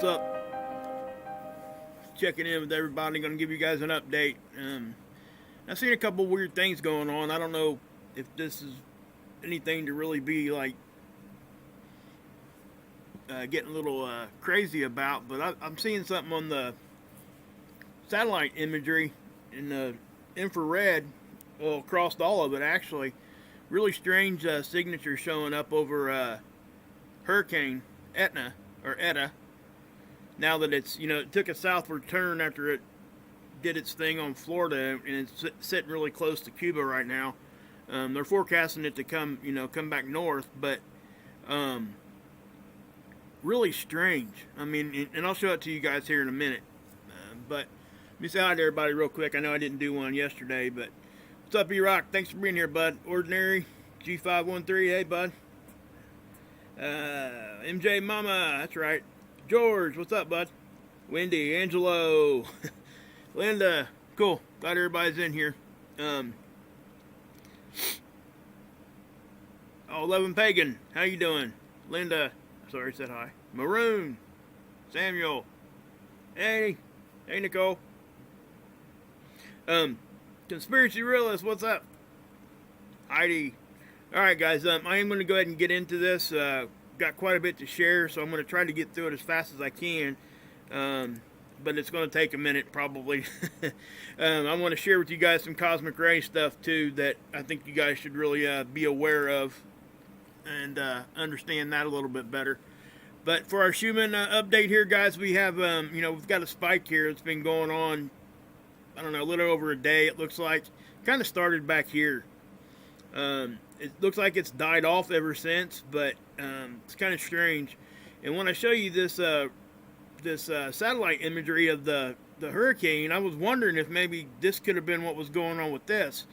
What's up? Checking in with everybody. Going to give you guys an update. I've seen a couple weird things going on. I don't know if this is anything to really be like getting a little crazy about, but I'm seeing something on the satellite imagery in the infrared, well, across all of it actually. Really strange signature showing up over Hurricane Etna, or Eta. Now that it's, it took a southward turn after it did its thing on Florida, and it's sitting really close to Cuba right now. They're forecasting it to come back north, but really strange. I mean, and I'll show it to you guys here in a minute. But let me say hi to everybody real quick. I know I didn't do one yesterday, but what's up, E-Rock? Thanks for being here, bud. Ordinary, G513, hey, bud. MJ Mama, that's right. George, what's up, bud? Wendy, Angelo, Linda, cool. Glad everybody's in here. 11 Pagan, how you doing? Linda, sorry, said hi. Maroon, Samuel, hey Nicole. Conspiracy Realist, what's up? Heidi. Alright guys, I am going to go ahead and get into this. Got quite a bit to share, so I'm going to try to get through it as fast as I can. But it's going to take a minute probably. I want to share with you guys some cosmic ray stuff too that I think you guys should really be aware of and understand that a little bit better. But for our Schumann update here, guys, we have we've got a spike here. It's been going on, I don't know, a little over a day. It looks like kind of started back here. It looks like it's died off ever since, but it's kind of strange. And when I show you this satellite imagery of the hurricane, I was wondering if maybe this could have been what was going on with this.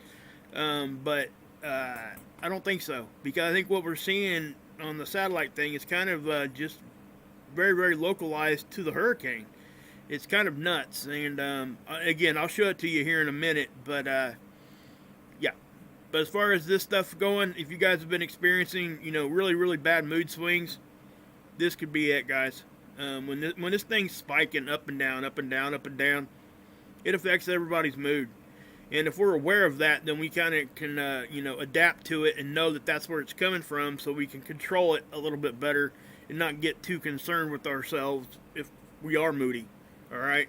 But I don't think so, because I think what we're seeing on the satellite thing is kind of just very, very localized to the hurricane. It's kind of nuts. And again, I'll show it to you here in a minute, but yeah. But as far as this stuff going, if you guys have been experiencing, really, really bad mood swings, this could be it, guys. When this thing's spiking up and down, up and down, up and down, it affects everybody's mood. And if we're aware of that, then we kind of can, adapt to it and know that that's where it's coming from, so we can control it a little bit better and not get too concerned with ourselves if we are moody. All right.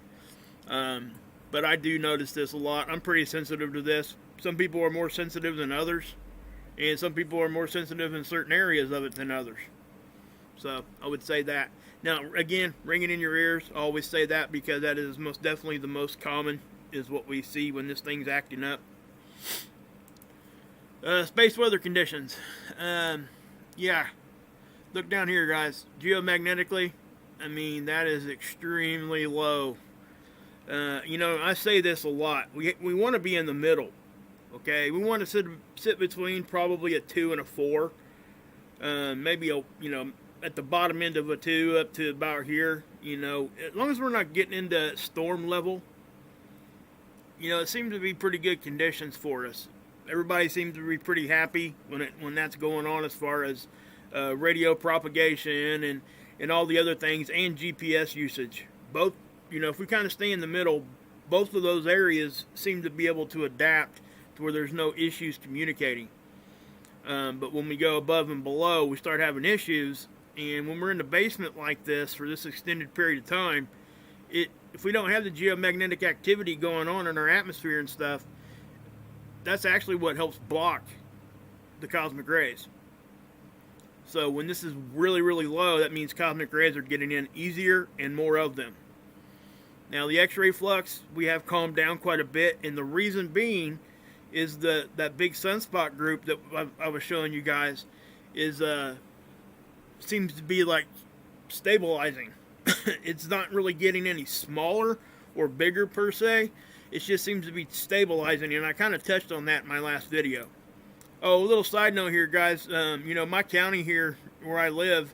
But I do notice this a lot. I'm pretty sensitive to this. Some people are more sensitive than others, and some people are more sensitive in certain areas of it than others. So I would say that. Now, again, ringing in your ears, I always say that because that is most definitely the most common, is what we see when this thing's acting up. Space weather conditions. Yeah. Look down here, guys. Geomagnetically, I mean, that is extremely low. I say this a lot. We want to be in the middle. Okay, we want to sit between probably a 2 and a 4. Maybe at the bottom end of a 2 up to about here. As long as we're not getting into storm level, it seems to be pretty good conditions for us. Everybody seems to be pretty happy when that's going on, as far as radio propagation and all the other things, and GPS usage. Both, if we kind of stay in the middle, both of those areas seem to be able to adapt to where there's no issues communicating. But when we go above and below, we start having issues. And when we're in the basement like this for this extended period of time, if we don't have the geomagnetic activity going on in our atmosphere and stuff, that's actually what helps block the cosmic rays. So when this is really, really low, that means cosmic rays are getting in easier and more of them. Now, the X-ray flux, we have calmed down quite a bit, and the reason being is that big sunspot group that I was showing you guys is seems to be like stabilizing. It's not really getting any smaller or bigger per se. It just seems to be stabilizing, and I kind of touched on that in my last video. Oh, a little side note here, guys. My county here where I live,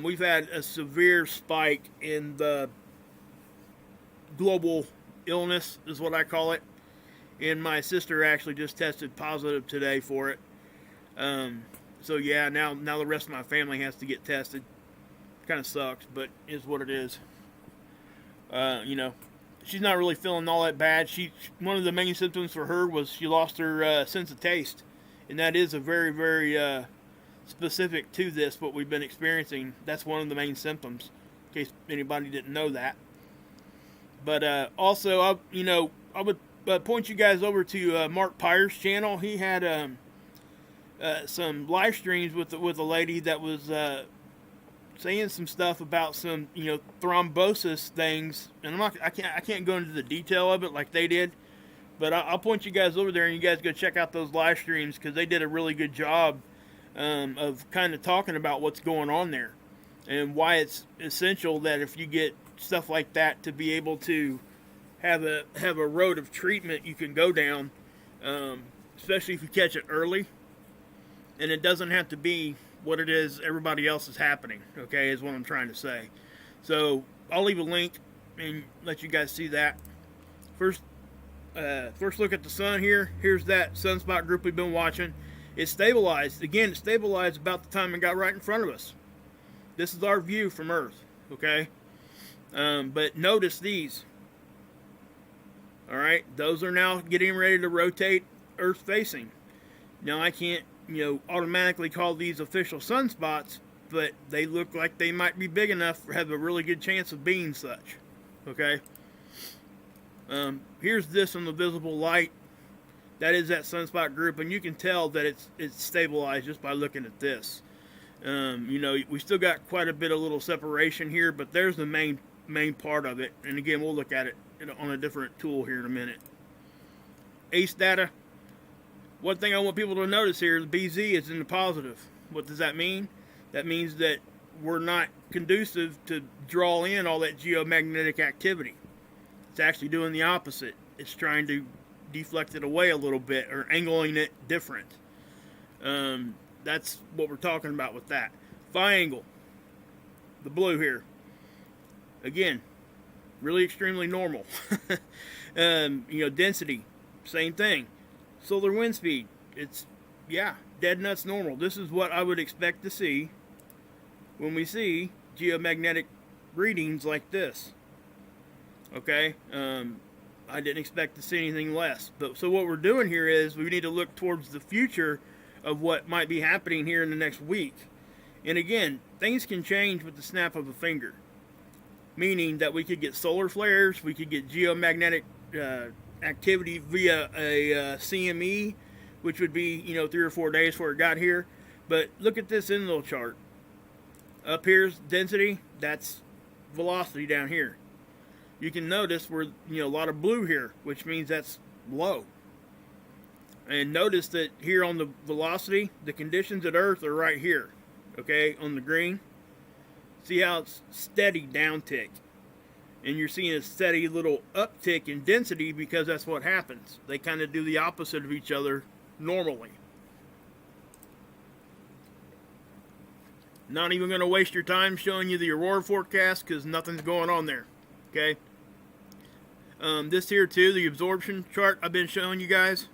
we've had a severe spike in the global illness, is what I call it. And my sister actually just tested positive today for it. So yeah, now the rest of my family has to get tested. Kind of sucks, but is what it is. You know, she's not really feeling all that bad. One of the main symptoms for her was she lost her sense of taste, and that is a very, very specific to this, what we've been experiencing. That's one of the main symptoms, in case anybody didn't know that. But also, I would point you guys over to Mark Pyre's channel. He had some live streams with a lady that was saying some stuff about some thrombosis things, and I can't go into the detail of it like they did, but I'll point you guys over there, and you guys go check out those live streams, because they did a really good job of kind of talking about what's going on there and why it's essential that if you get stuff like that, to be able to have a road of treatment you can go down, especially if you catch it early, and it doesn't have to be what it is everybody else is happening, okay, is what I'm trying to say. So I'll leave a link and let you guys see that. First look at the sun here. Here's that sunspot group we've been watching. It stabilized. Again, it stabilized about the time it got right in front of us. This is our view from Earth, okay? But notice these. Alright, those are now getting ready to rotate Earth facing. Now I can't, automatically call these official sunspots, but they look like they might be big enough to have a really good chance of being such. Okay? Here's this on the visible light. That is that sunspot group, and you can tell that it's stabilized just by looking at this. We still got quite a bit of little separation here, but there's the main part of it. And again, we'll look at it on a different tool here in a minute. ACE data. One thing I want people to notice here, the BZ is in the positive. What does that mean? That means that we're not conducive to draw in all that geomagnetic activity. It's actually doing the opposite. It's trying to deflect it away a little bit, or angling it different. That's what we're talking about with that. Phi angle, the blue here. Again, really extremely normal. Density, same thing. Solar wind speed, it's, dead nuts normal. This is what I would expect to see when we see geomagnetic readings like this. Okay, I didn't expect to see anything less. So what we're doing here is we need to look towards the future of what might be happening here in the next week. And again, things can change with the snap of a finger. Meaning that we could get solar flares, we could get geomagnetic activity via a CME, which would be 3 or 4 days before it got here. But look at this little chart. Up here's density, that's velocity down here. You can notice we're a lot of blue here, which means that's low. And notice that here on the velocity, the conditions at Earth are right here, okay, on the green. See how it's steady downtick. And you're seeing a steady little uptick in density because that's what happens. They kind of do the opposite of each other normally. Not even going to waste your time showing you the aurora forecast because nothing's going on there. Okay? This here too, the absorption chart I've been showing you guys.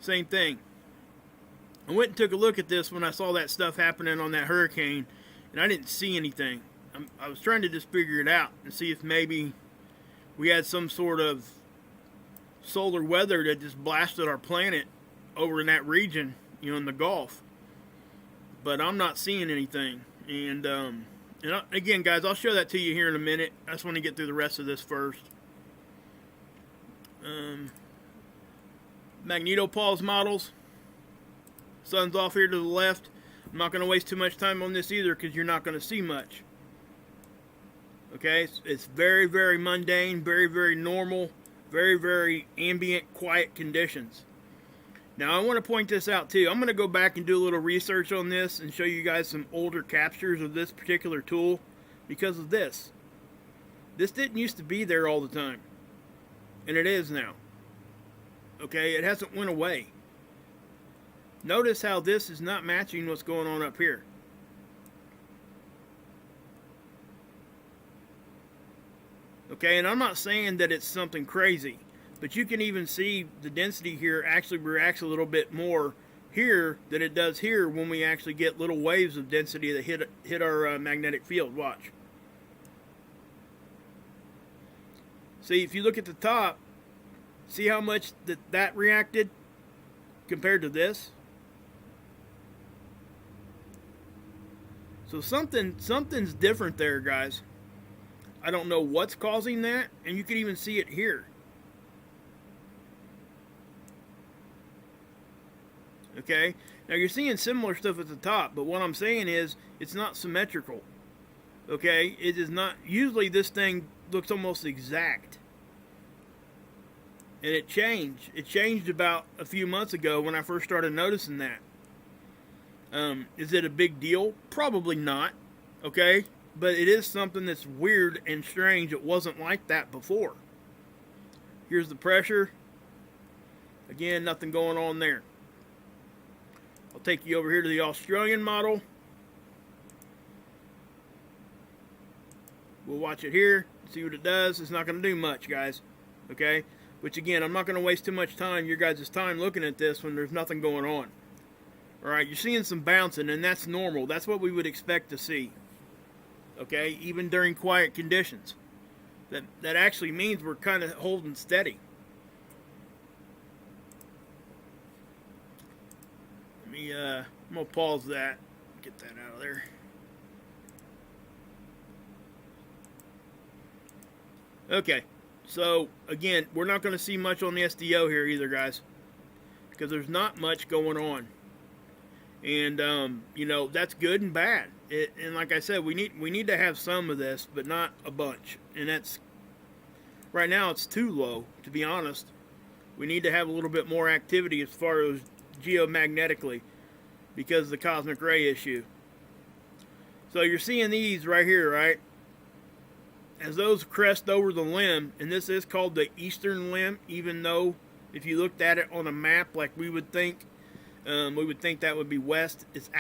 Same thing. I went and took a look at this when I saw that stuff happening on that hurricane, and I didn't see anything. I was trying to just figure it out and see if maybe we had some sort of solar weather that just blasted our planet over in that region, in the Gulf. But I'm not seeing anything. And again, guys, I'll show that to you here in a minute. I just want to get through the rest of this first. Magnetopause models. Sun's off here to the left. I'm not going to waste too much time on this either because you're not going to see much. Okay, it's very, very mundane, very, very normal, very, very ambient, quiet conditions. Now, I want to point this out too. I'm going to go back and do a little research on this and show you guys some older captures of this particular tool because of this. This didn't used to be there all the time, and it is now. Okay, it hasn't went away. Notice how this is not matching what's going on up here. Okay, and I'm not saying that it's something crazy, but you can even see the density here actually reacts a little bit more here than it does here when we actually get little waves of density that hit our magnetic field. Watch. See, if you look at the top, see how much that reacted compared to this? So something's different there, guys. I don't know what's causing that, and you can even see it here. Okay, now you're seeing similar stuff at the top, but what I'm saying is it's not symmetrical. Okay, it is not. Usually this thing looks almost exact, and it changed. It changed about a few months ago when I first started noticing that. Is it a big deal? Probably not. Okay, but it is something that's weird and strange. It wasn't like that before. Here's the pressure. Again, nothing going on there. I'll take you over here to the Australian model. We'll watch it here, see what it does. It's not going to do much, guys. Okay? Which, again, I'm not going to waste too much time, your guys' time, looking at this when there's nothing going on. Alright, you're seeing some bouncing, and that's normal. That's what we would expect to see. Okay? Even during quiet conditions. That actually means we're kind of holding steady. I'm going to pause that. Get that out of there. Okay. So, again, we're not going to see much on the SDO here either, guys. Because there's not much going on. And, you know, that's good and bad. And like I said, we need to have some of this, but not a bunch. And that's... Right now, it's too low, to be honest. We need to have a little bit more activity as far as geomagnetically, because of the cosmic ray issue. So you're seeing these right here, right? As those crest over the limb, and this is called the eastern limb, even though if you looked at it on a map like we would think that would be west. It's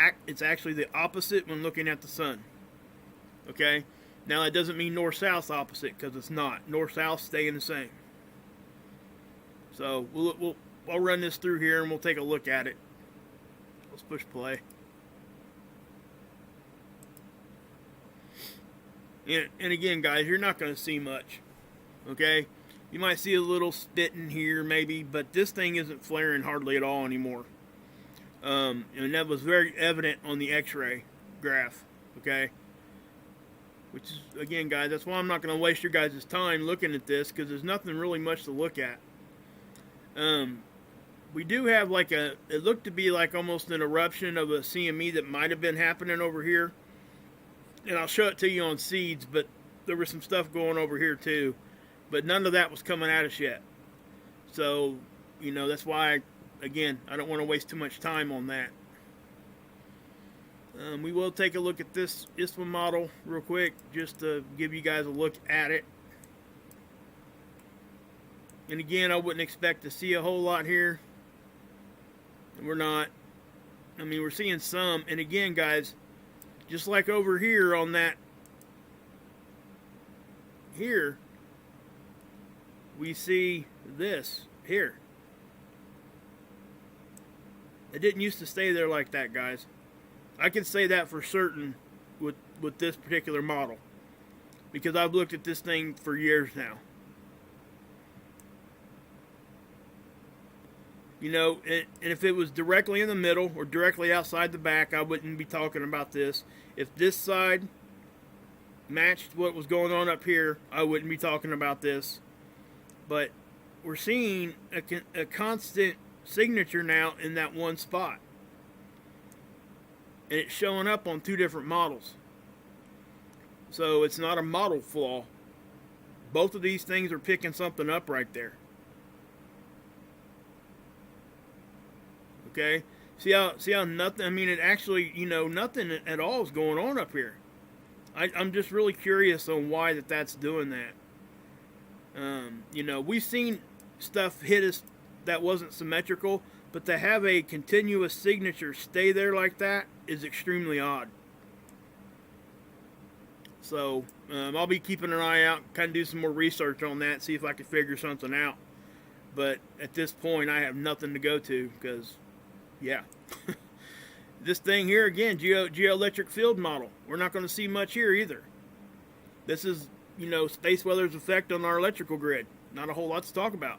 actually the opposite when looking at the sun. Okay? Now that doesn't mean north-south opposite, because it's not. North-south staying the same. So I'll run this through here and we'll take a look at it. Let's push play. And again, guys, you're not going to see much. Okay? You might see a little spitting here, maybe, but this thing isn't flaring hardly at all anymore. And that was very evident on the X-ray graph. Okay? Which is, again, guys, that's why I'm not going to waste your guys' time looking at this, because there's nothing really much to look at. We do have like it looked to be like almost an eruption of a CME that might have been happening over here. And I'll show it to you on seeds, but there was some stuff going over here too. But none of that was coming at us yet. So, you know, that's why, again, I don't want to waste too much time on that. We will take a look at this one model real quick, just to give you guys a look at it. And again, I wouldn't expect to see a whole lot here. We're not. I mean, we're seeing some. And again, guys, just like over here on that, here, we see this here. It didn't used to stay there like that, guys. I can say that for certain with this particular model, because I've looked at this thing for years now. You know, and if it was directly in the middle or directly outside the back, I wouldn't be talking about this. If this side matched what was going on up here, I wouldn't be talking about this. But we're seeing a constant signature now in that one spot. And it's showing up on two different models. So it's not a model flaw. Both of these things are picking something up right there. Okay, see how nothing. I mean, it actually, you know, nothing at all is going on up here. I'm just really curious on why that's doing that. You know, we've seen stuff hit us that wasn't symmetrical, but to have a continuous signature stay there like that is extremely odd. So I'll be keeping an eye out, kind of do some more research on that, see if I can figure something out. But at this point, I have nothing to go to because, Yeah. This thing here, again, geoelectric field model. We're not going to see much here either. This is, space weather's effect on our electrical grid. Not a whole lot to talk about.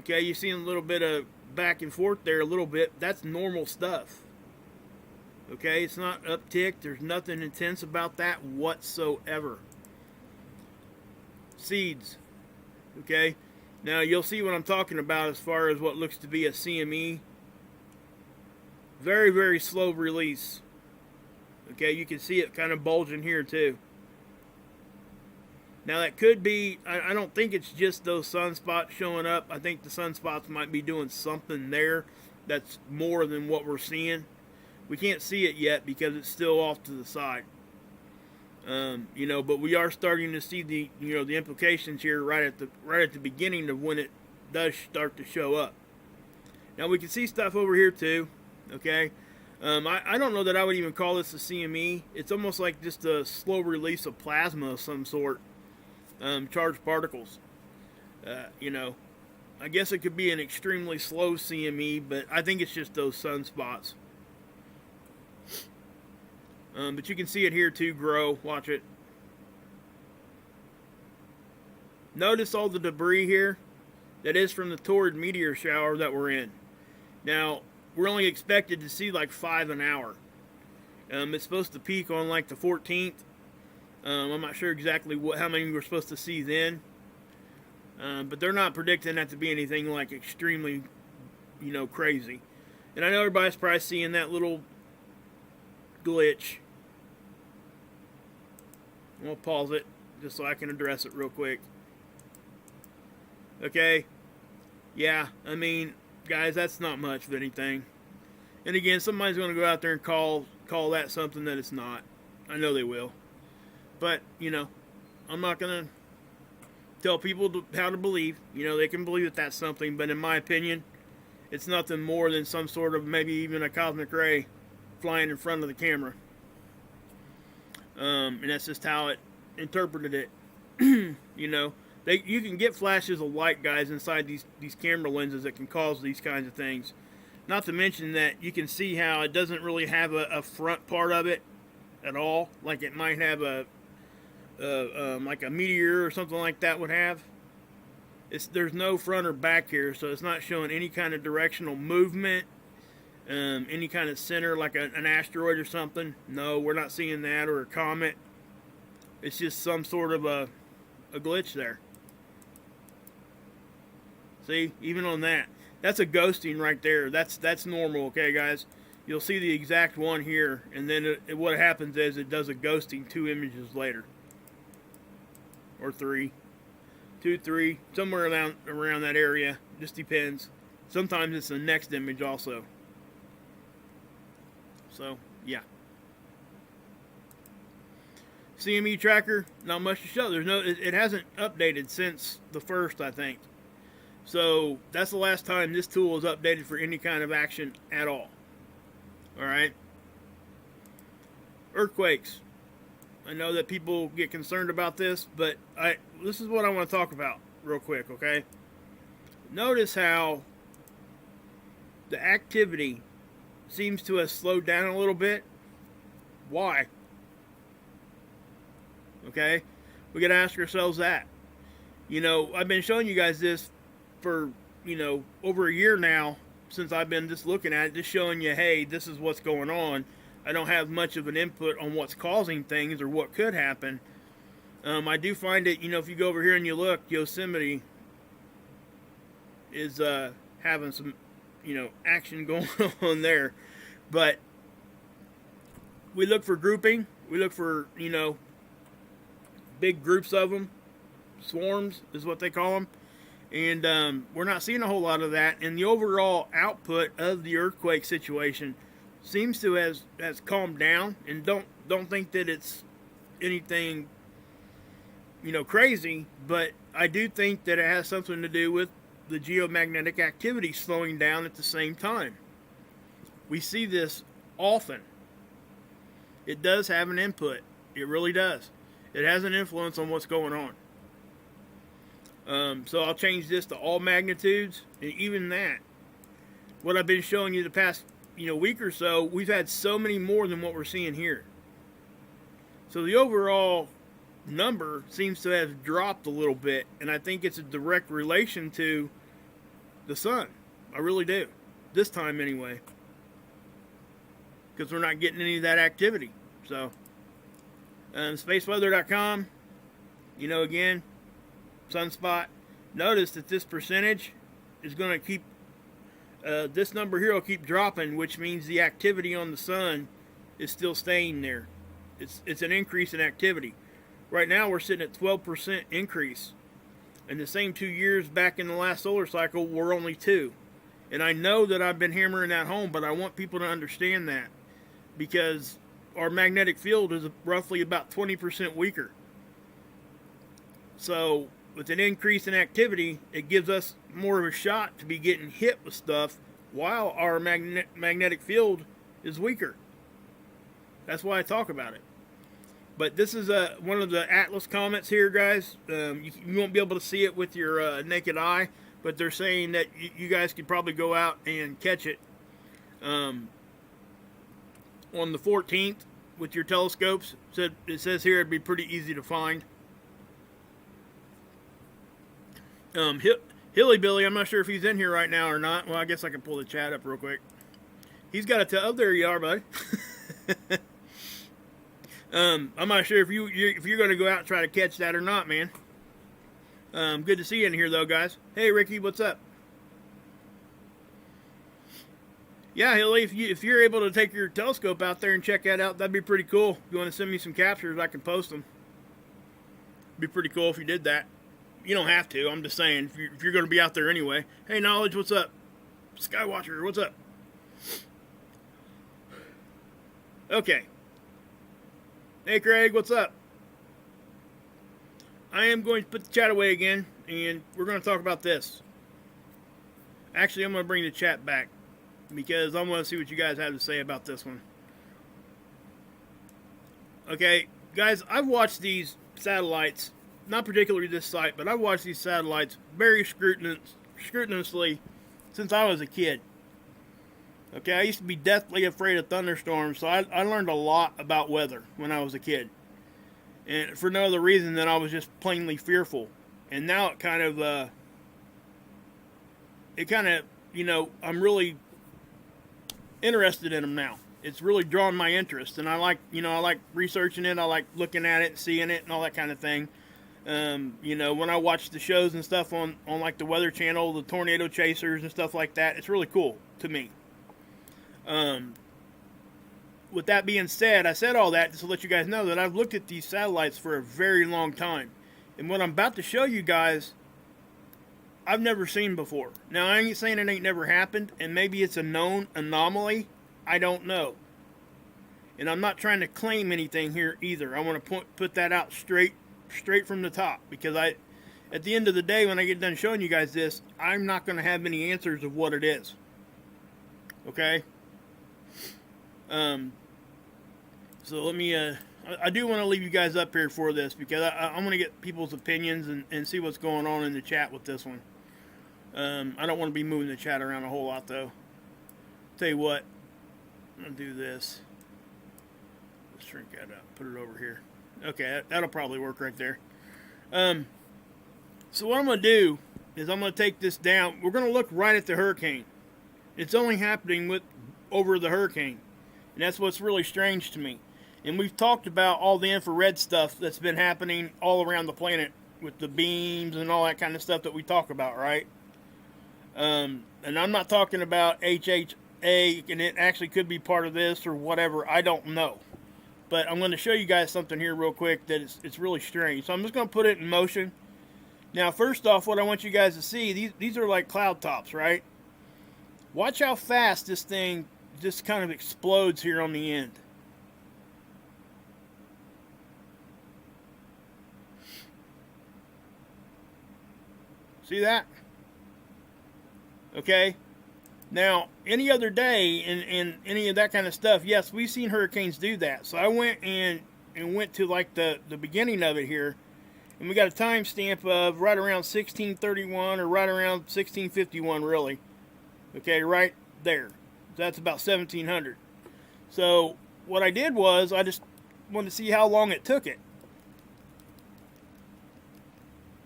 Okay, you've seen a little bit of back and forth there a little bit. That's normal stuff. Okay, it's not uptick. There's nothing intense about that whatsoever. Seeds. Okay, now you'll see what I'm talking about as far as what looks to be a CME. Very, very slow release. Okay, you can see it kind of bulging here too. Now that could be, I don't think it's just those sunspots showing up. I think the sunspots might be doing something there that's more than what we're seeing. We can't see it yet because it's still off to the side. But we are starting to see the implications here right at the beginning of when it does start to show up. Now we can see stuff over here too. Okay, I don't know that I would even call this a CME. It's almost like just a slow release of plasma of some sort. Charged particles. I guess it could be an extremely slow CME, but I think it's just those sunspots. But you can see it here too grow. Watch it. Notice all the debris here. That is from the torrid meteor shower that we're in. Now, we're only expected to see like 5 an hour. It's supposed to peak on like the 14th. I'm not sure exactly how many we're supposed to see then. But they're not predicting that to be anything like extremely, crazy. And I know everybody's probably seeing that little glitch. I'm going to pause it just so I can address it real quick. Okay. Yeah, I mean, guys, that's not much of anything. And again, somebody's going to go out there and call that something that it's not. I know they will. But, I'm not going to tell people how to believe. They can believe that that's something. But in my opinion, it's nothing more than some sort of maybe even a cosmic ray flying in front of the camera. And that's just how it interpreted it. You can get flashes of light, guys, inside these camera lenses that can cause these kinds of things. Not to mention that you can see how it doesn't really have a front part of it at all. Like it might have like a meteor or something like that would have. There's no front or back here, so it's not showing any kind of directional movement, any kind of center like an asteroid or something. No, we're not seeing that, or a comet. It's just some sort of a glitch there. See, even on that, that's a ghosting right there. That's normal, okay, guys? You'll see the exact one here, and then what happens is it does a ghosting 2 images later. Or 3. 2, 3, somewhere around that area. Just depends. Sometimes it's the next image also. So, yeah. CME tracker, not much to show. It hasn't updated since the 1st, I think. So, that's the last time this tool is updated for any kind of action at all. Alright? Earthquakes. I know that people get concerned about this, but this is what I want to talk about real quick, okay? Notice how the activity seems to have slowed down a little bit. Why? Okay? We got to ask ourselves that. I've been showing you guys this for, over a year now, since I've been just looking at it, just showing you, hey, this is what's going on. I don't have much of an input on what's causing things or what could happen. I do find it, if you go over here and you look, Yosemite is having some, action going on there. But we look for grouping. We look for, big groups of them. Swarms is what they call them. And we're not seeing a whole lot of that. And the overall output of the earthquake situation seems to has calmed down. And don't think that it's anything, crazy. But I do think that it has something to do with the geomagnetic activity slowing down at the same time. We see this often. It does have an input. It really does. It has an influence on what's going on. So I'll change this to all magnitudes, and even that, what I've been showing you the past week or so, we've had so many more than what we're seeing here. So the overall number seems to have dropped a little bit, and I think it's a direct relation to the sun. I really do. This time anyway. Because we're not getting any of that activity. So, spaceweather.com, again, sunspot. Notice that this percentage is going to keep, this number here will keep dropping, which means the activity on the sun is still staying there. It's an increase in activity. Right now we're sitting at 12% increase. And the same 2 years back in the last solar cycle were only 2. And I know that I've been hammering that home, but I want people to understand that. Because our magnetic field is roughly about 20% weaker. So with an increase in activity, it gives us more of a shot to be getting hit with stuff while our magnetic field is weaker. That's why I talk about it. But this is one of the Atlas comets here, guys. You won't be able to see it with your naked eye, but they're saying that you guys could probably go out and catch it on the 14th with your telescopes. It says here it'd be pretty easy to find. Hilly Billy, I'm not sure if he's in here right now or not. Well, I guess I can pull the chat up real quick. He's got to oh, there you are, buddy. I'm not sure if you're going to go out and try to catch that or not, man. Good to see you in here, though, guys. Hey, Ricky, what's up? Yeah, Hilly, if you're able to take your telescope out there and check that out, that'd be pretty cool. If you want to send me some captures, I can post them. It'd be pretty cool if you did that. You don't have to. I'm just saying, if you're going to be out there anyway. Hey, Knowledge, what's up? Skywatcher, what's up? Okay. Hey Craig, what's up? I am going to put the chat away again, and we're going to talk about this. Actually, I'm going to bring the chat back, because I want to see what you guys have to say about this one. Okay, guys, I've watched these satellites, not particularly this site, but I've watched these satellites very scrupulously since I was a kid. Okay, I used to be deathly afraid of thunderstorms, so I learned a lot about weather when I was a kid. And for no other reason than I was just plainly fearful. And now it kind of, I'm really interested in them now. It's really drawn my interest, and I like researching it, I like looking at it, seeing it, and all that kind of thing. When I watch the shows and stuff on like the Weather Channel, the tornado chasers and stuff like that, it's really cool to me. With that being said, I said all that just to let you guys know that I've looked at these satellites for a very long time. And what I'm about to show you guys, I've never seen before. Now, I ain't saying it ain't never happened, and maybe it's a known anomaly. I don't know. And I'm not trying to claim anything here either. I want to put that out straight from the top, because at the end of the day, when I get done showing you guys this, I'm not going to have any answers of what it is. Okay? So let me, I do want to leave you guys up here for this, because I'm going to get people's opinions and see what's going on in the chat with this one. I don't want to be moving the chat around a whole lot, though. Tell you what, I'm going to do this. Let's shrink that up, put it over here. Okay, that'll probably work right there. So what I'm going to do is I'm going to take this down. We're going to look right at the hurricane. It's only happening over the hurricane. And that's what's really strange to me. And we've talked about all the infrared stuff that's been happening all around the planet with the beams and all that kind of stuff that we talk about, right? And I'm not talking about HHA, and it actually could be part of this or whatever. I don't know. But I'm going to show you guys something here real quick that it's really strange. So I'm just going to put it in motion. Now, first off, what I want you guys to see, these are like cloud tops, right? Watch how fast this thing just kind of explodes here on the end. See that? Okay. Now, any other day and any of that kind of stuff, yes, we've seen hurricanes do that. So I went and went to like the beginning of it here, And we got a timestamp of right around 1631 or right around 1651, really. Okay, right there. That's about 1700. So what I did was I just wanted to see how long it took it.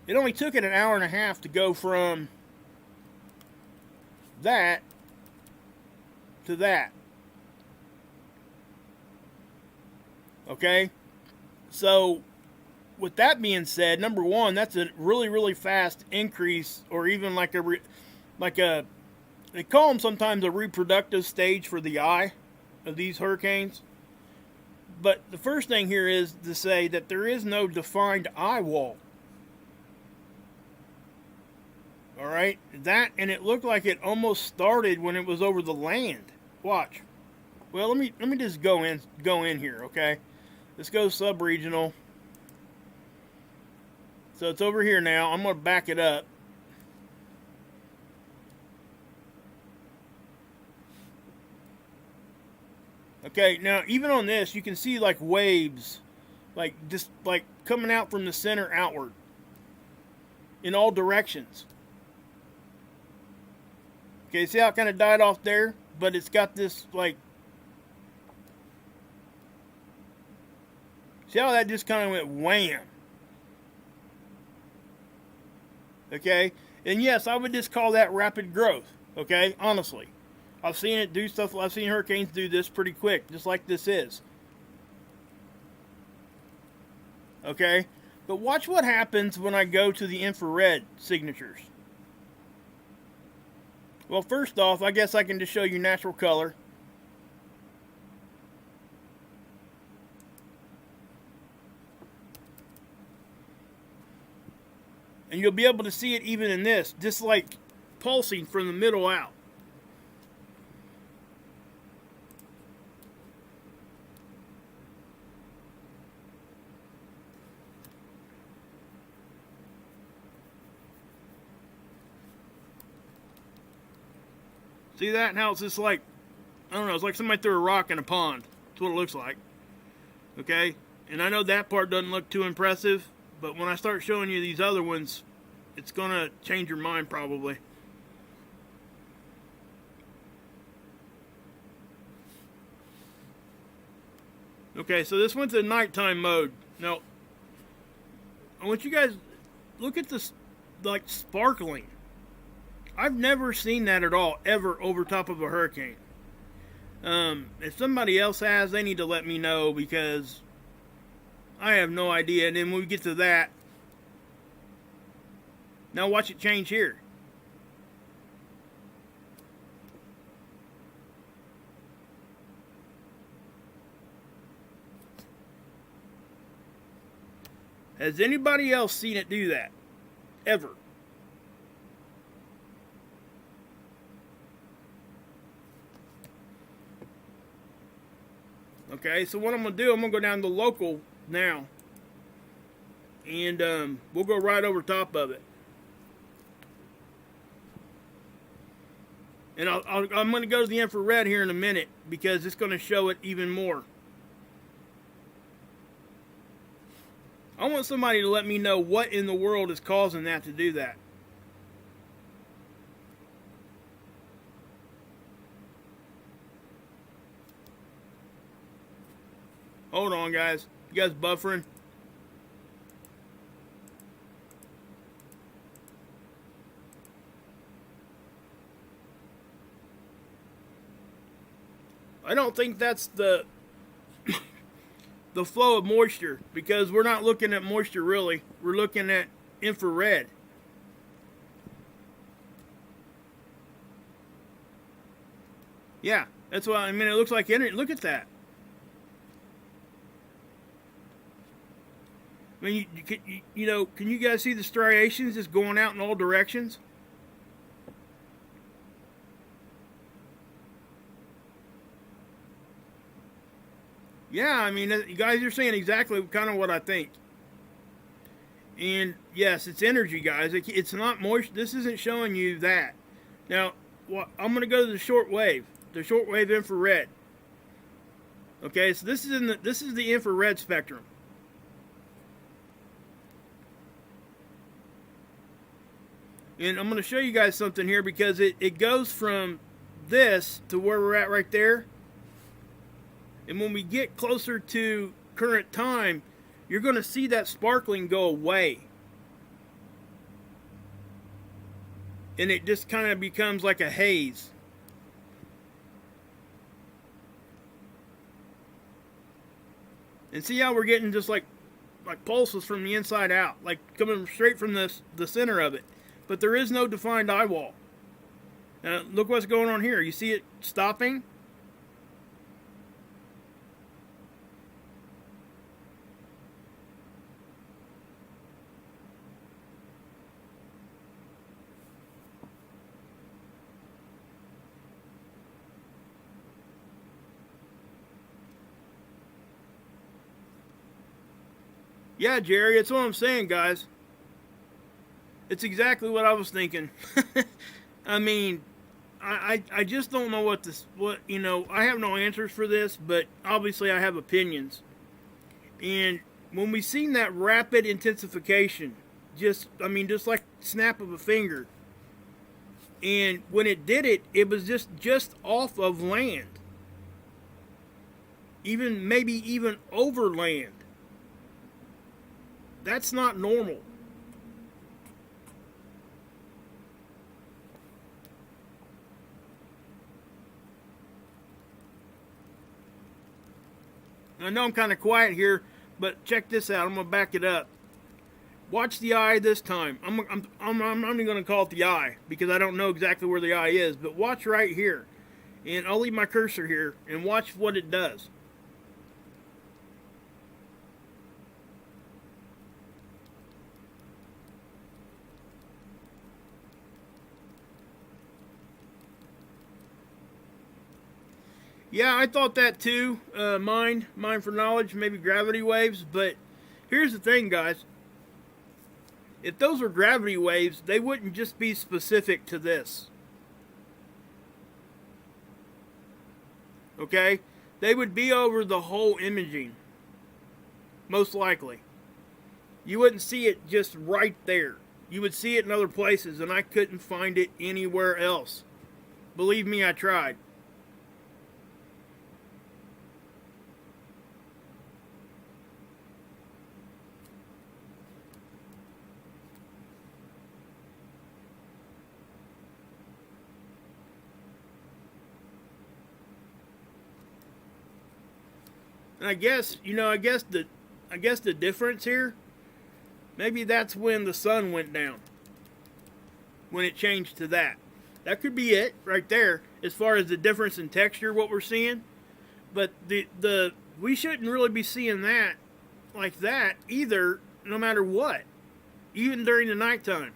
It only took it an hour and a half to go from that to that. Okay? So, with that being said, number one, that's a really, really fast increase, or even like a, they call them sometimes a reproductive stage for the eye of these hurricanes. But the first thing here is to say that there is no defined eye wall. Alright, that, and it looked like it almost started when it was over the land. Watch. Well, let me just go in here, okay? Let's go sub-regional. So it's over here now. I'm going to back it up. Okay, now even on this, you can see like waves, like just like coming out from the center outward in all directions. Okay, see how it kind of died off there? But it's got this, like... See how that just kind of went wham? Okay? And yes, I would just call that rapid growth. Okay? Honestly. I've seen it do stuff... I've seen hurricanes do this pretty quick. Just like this is. Okay? But watch what happens when I go to the infrared signatures. Well, first off, I guess I can just show you natural color. And you'll be able to see it even in this, just like pulsing from the middle out. See that? And how it's just like, I don't know, it's like somebody threw a rock in a pond. That's what it looks like. Okay? And I know that part doesn't look too impressive, but when I start showing you these other ones, it's going to change your mind probably. Okay, so this went to nighttime mode. Now, I want you guys, look at this, like, sparkling. I've never seen that at all, ever, over top of a hurricane. If somebody else has, they need to let me know, because I have no idea. And then when we get to that, now watch it change here. Has anybody else seen it do that? Ever? Okay, so what I'm going to do, I'm going to go down to local now. And we'll go right over top of it. And I'm going to go to the infrared here in a minute, because it's going to show it even more. I want somebody to let me know what in the world is causing that to do that. Hold on, guys. You guys buffering? I don't think that's the flow of moisture, because we're not looking at moisture really. We're looking at infrared. Yeah, that's why, I mean, it looks like Enery. Look at that. I mean, you know, can you guys see the striations just going out in all directions? Yeah, I mean, you guys are saying exactly kind of what I think. And yes, it's energy, guys. It's not moisture. This isn't showing you that. Now, I'm going to go to the shortwave infrared. Okay, so this is the infrared spectrum. And I'm going to show you guys something here because it goes from this to where we're at right there. And when we get closer to current time, you're going to see that sparkling go away. And it just kind of becomes like a haze. And see how we're getting just like pulses from the inside out, like coming straight from the center of it. But there is no defined eyewall. Look what's going on here. You see it stopping? Yeah, Jerry, it's what I'm saying, guys. It's exactly what I was thinking. I mean, I just don't know I have no answers for this, but obviously I have opinions. And when we seen that rapid intensification, just like snap of a finger, and when it did it, it was just off of land. Maybe even over land. That's not normal. I know I'm kind of quiet here, but check this out. I'm going to back it up. Watch the eye this time. I'm only going to call it the eye because I don't know exactly where the eye is, but watch right here. And I'll leave my cursor here and watch what it does. Yeah, I thought that too. Mind for knowledge, maybe gravity waves. But here's the thing, guys. If those were gravity waves, they wouldn't just be specific to this. Okay? They would be over the whole imaging. Most likely. You wouldn't see it just right there. You would see it in other places, and I couldn't find it anywhere else. Believe me, I tried. And I guess the difference here, maybe that's when the sun went down. When it changed to that. That could be it right there as far as the difference in texture what we're seeing. But we shouldn't really be seeing that like that either, no matter what. Even during the nighttime.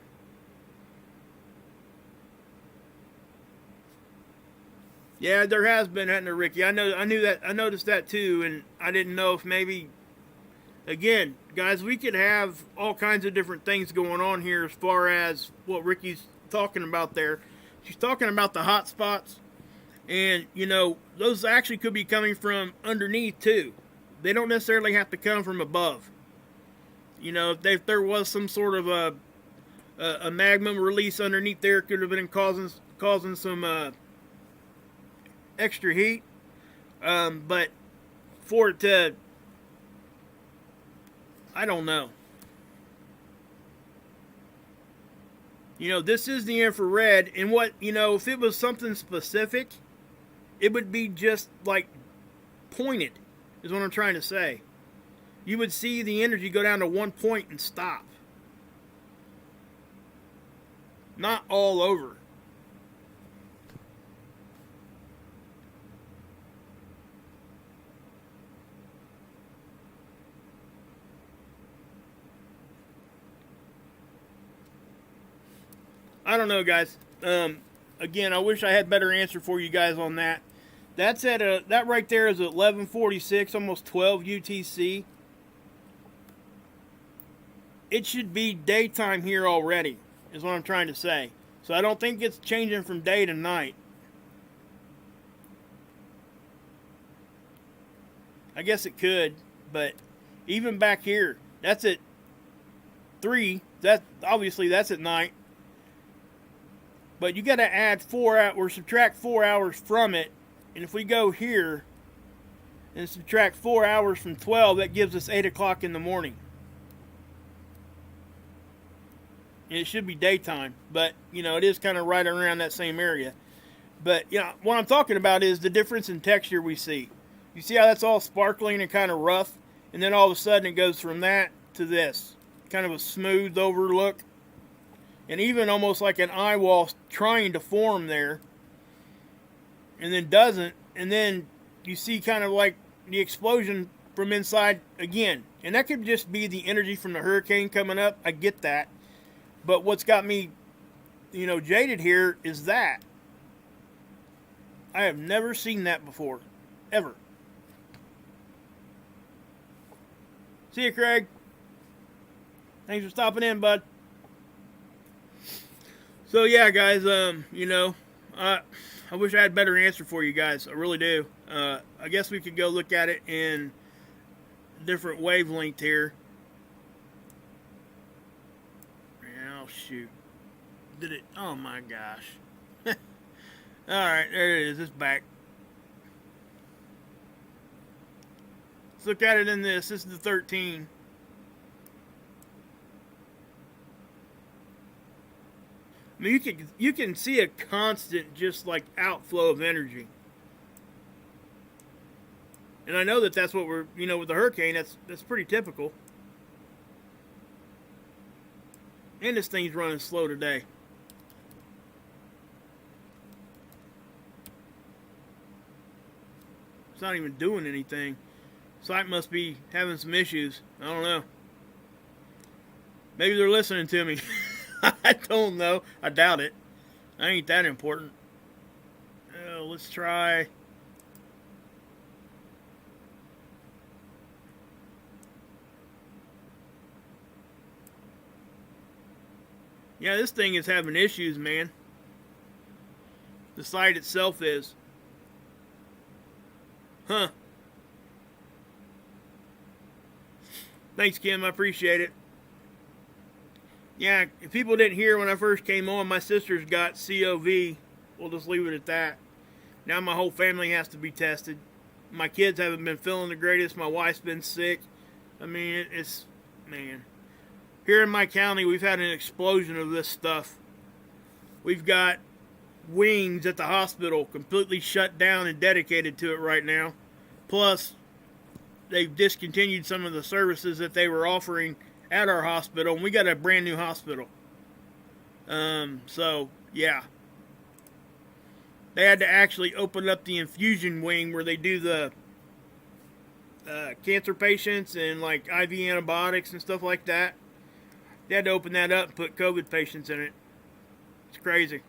Yeah, there has been, hasn't there, Ricky? I knew that. I noticed that too, and I didn't know if maybe. Again, guys, we could have all kinds of different things going on here as far as what Ricky's talking about there. She's talking about the hot spots, and those actually could be coming from underneath too. They don't necessarily have to come from above. If there was some sort of a magma release underneath there, it could have been causing some extra heat, but for it to, I don't know. This is the infrared, and if it was something specific, it would be just like pointed, is what I'm trying to say. You would see the energy go down to one point and stop. Not all over. I don't know, guys. Again, I wish I had a better answer for you guys on that. That's that right there is at 11:46, almost 12 UTC. It should be daytime here already, is what I'm trying to say. So I don't think it's changing from day to night. I guess it could, but even back here, that's at 3. Obviously that's at night. But you got to add 4 out or subtract 4 hours from it. And if we go here and subtract 4 hours from 12, that gives us 8 o'clock in the morning. And it should be daytime, but you know, it is kind of right around that same area. But you know, what I'm talking about is the difference in texture we see. You see how that's all sparkling and kind of rough, and then all of a sudden it goes from that to this, kind of a smoothed over look, and even almost like an eye wall trying to form there, and then doesn't, and then you see kind of like the explosion from inside again. And that could just be the energy from the hurricane coming up. I get that. But what's got me, you know, jaded here is that I have never seen that before, ever. See you, Craig. Thanks for stopping in, bud. So yeah, guys, you know, I wish I had a better answer for you guys. I really do. I guess we could go look at it in different wavelength here. Shoot. Did it? Oh my gosh. Alright, there it is. It's back. Let's look at it in this. This is the 13. I mean, you can see a constant, just like outflow of energy. And I know that that's what we're, you know, with the hurricane, that's pretty typical. And this thing's running slow today. It's not even doing anything. Site must be having some issues. I don't know. Maybe they're listening to me. I don't know. I doubt it. I ain't that important. Let's try. Yeah, this thing is having issues, man. The site itself is. Huh. Thanks, Kim. I appreciate it. Yeah, if people didn't hear when I first came on, my sister's got COV. We'll just leave it at that. Now my whole family has to be tested. My kids haven't been feeling the greatest. My wife's been sick. I mean, it's, man. Here in my county, we've had an explosion of this stuff. We've got wings at the hospital completely shut down and dedicated to it right now. Plus, they've discontinued some of the services that they were offering at our hospital, and we got a brand new hospital. So, yeah. They had to actually open up the infusion wing where they do the cancer patients and like IV antibiotics and stuff like that. They had to open that up and put COVID patients in it. It's crazy.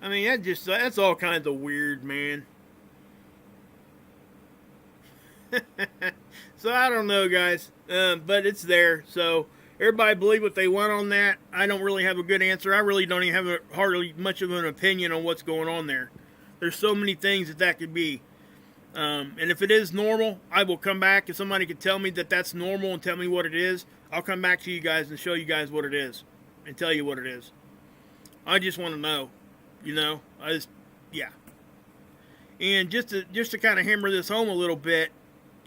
I mean, that's all kinds of weird, man. So I don't know, guys. But it's there. So everybody believe what they want on that. I don't really have a good answer. I really don't even have hardly much of an opinion on what's going on there. There's so many things that could be. And if it is normal, I will come back. If somebody could tell me that that's normal and tell me what it is, I'll come back to you guys and show you guys what it is and tell you what it is. I just want to know, you know, yeah. And just to kind of hammer this home a little bit,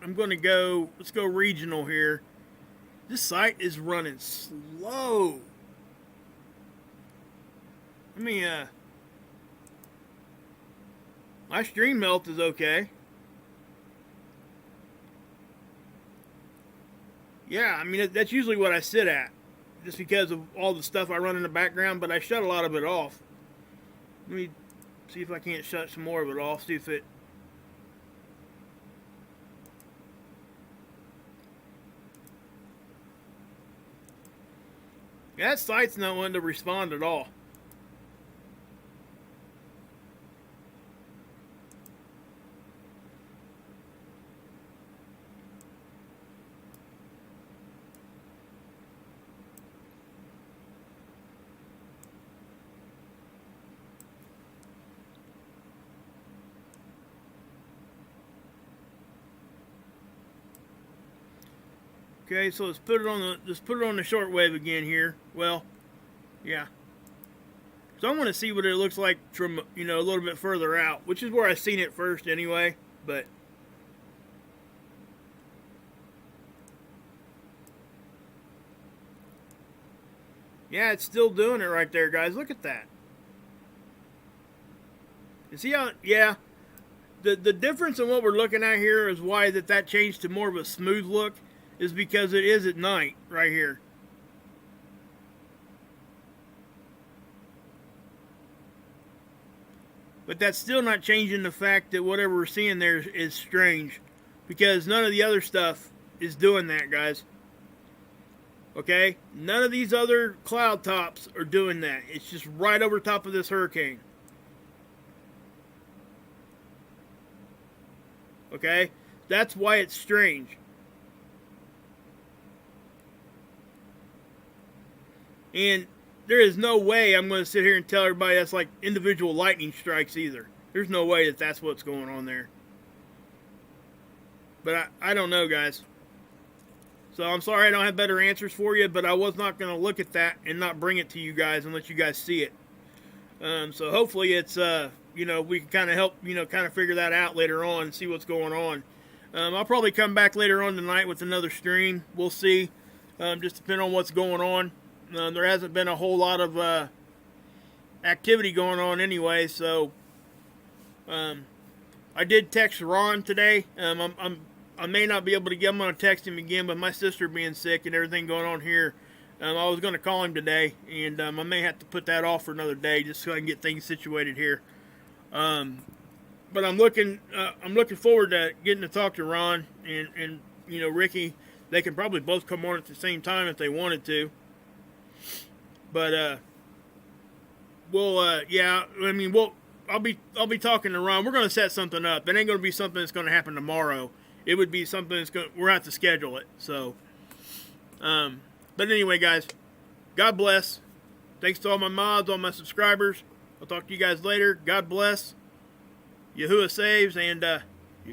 I'm going to go, let's go regional here. This site is running slow. I mean, my stream melt is okay. Yeah, I mean, that's usually what I sit at, just because of all the stuff I run in the background, but I shut a lot of it off. Let me see if I can't shut some more of it off, see if it... Yeah, that site's not wanting to respond at all. Okay, so let's put it on the shortwave again here. Well, yeah. So I want to see what it looks like from, a little bit further out, which is where I seen it first anyway, but yeah, it's still doing it right there, guys. Look at that. You see how, yeah, the difference in what we're looking at here is why that changed to more of a smooth look is because it is at night right here. But that's still not changing the fact that whatever we're seeing there is strange. Because none of the other stuff is doing that, guys. Okay? None of these other cloud tops are doing that. It's just right over top of this hurricane. Okay? That's why it's strange. And there is no way I'm going to sit here and tell everybody that's like individual lightning strikes either. There's no way that that's what's going on there. But I don't know, guys. So I'm sorry I don't have better answers for you, but I was not going to look at that and not bring it to you guys and let you guys see it. So hopefully it's, we can kind of help, kind of figure that out later on and see what's going on. I'll probably come back later on tonight with another stream. We'll see. Just depending on what's going on. There hasn't been a whole lot of activity going on anyway, so I did text Ron today. I may not be able to get him on to text him again, but my sister being sick and everything going on here, I was going to call him today, and I may have to put that off for another day just so I can get things situated here. But I'm looking forward to getting to talk to Ron and Ricky. They can probably both come on at the same time if they wanted to. But I'll be talking to Ron. We're going to set something up. It ain't going to be something that's going to happen tomorrow. It would be something we're going to have to schedule it. So, but anyway, guys, God bless. Thanks to all my mods, all my subscribers. I'll talk to you guys later. God bless. Yahuwah saves, and